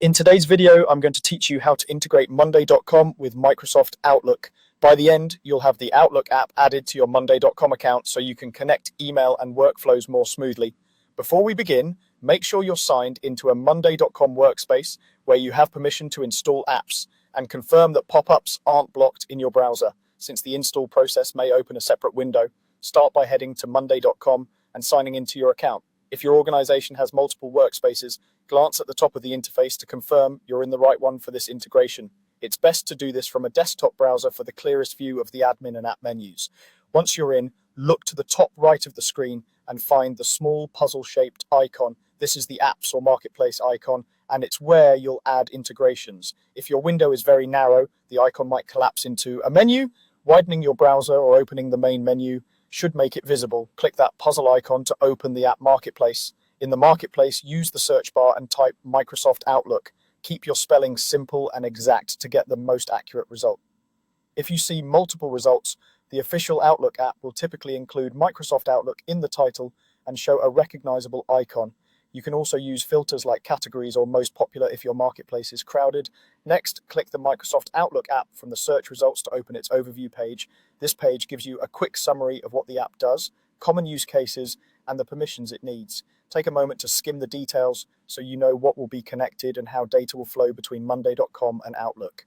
In today's video, I'm going to teach you how to integrate Monday.com with Microsoft Outlook. By the end, you'll have the Outlook app added to your Monday.com account so you can connect email and workflows more smoothly. Before we begin, make sure you're signed into a Monday.com workspace where you have permission to install apps, and confirm that pop-ups aren't blocked in your browser, since the install process may open a separate window. Start by heading to Monday.com and signing into your account. If your organization has multiple workspaces, glance at the top of the interface to confirm you're in the right one for this integration. It's best to do this from a desktop browser for the clearest view of the admin and app menus. Once you're in, look to the top right of the screen and find the small puzzle-shaped icon. This is the apps or marketplace icon, and it's where you'll add integrations. If your window is very narrow, the icon might collapse into a menu. Widening your browser or opening the main menu should make it visible. Click that puzzle icon to open the app marketplace. In the marketplace, use the search bar and type Microsoft Outlook. Keep your spelling simple and exact to get the most accurate result. If you see multiple results, the official Outlook app will typically include Microsoft Outlook in the title and show a recognizable icon. You can also use filters like categories or most popular if your marketplace is crowded. Next, click the Microsoft Outlook app from the search results to open its overview page. This page gives you a quick summary of what the app does, common use cases, and the permissions it needs. Take a moment to skim the details so you know what will be connected and how data will flow between Monday.com and Outlook.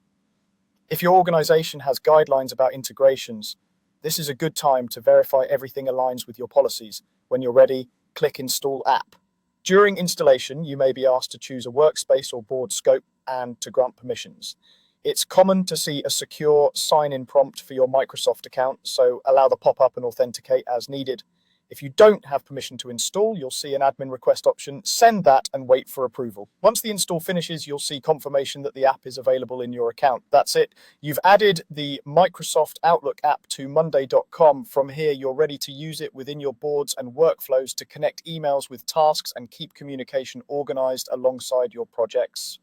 If your organization has guidelines about integrations, this is a good time to verify everything aligns with your policies. When you're ready, click Install App. During installation, you may be asked to choose a workspace or board scope and to grant permissions. It's common to see a secure sign-in prompt for your Microsoft account, so allow the pop-up and authenticate as needed. If you don't have permission to install, you'll see an admin request option. Send that and wait for approval. Once the install finishes, you'll see confirmation that the app is available in your account. That's it. You've added the Microsoft Outlook app to Monday.com. From here, you're ready to use it within your boards and workflows to connect emails with tasks and keep communication organized alongside your projects.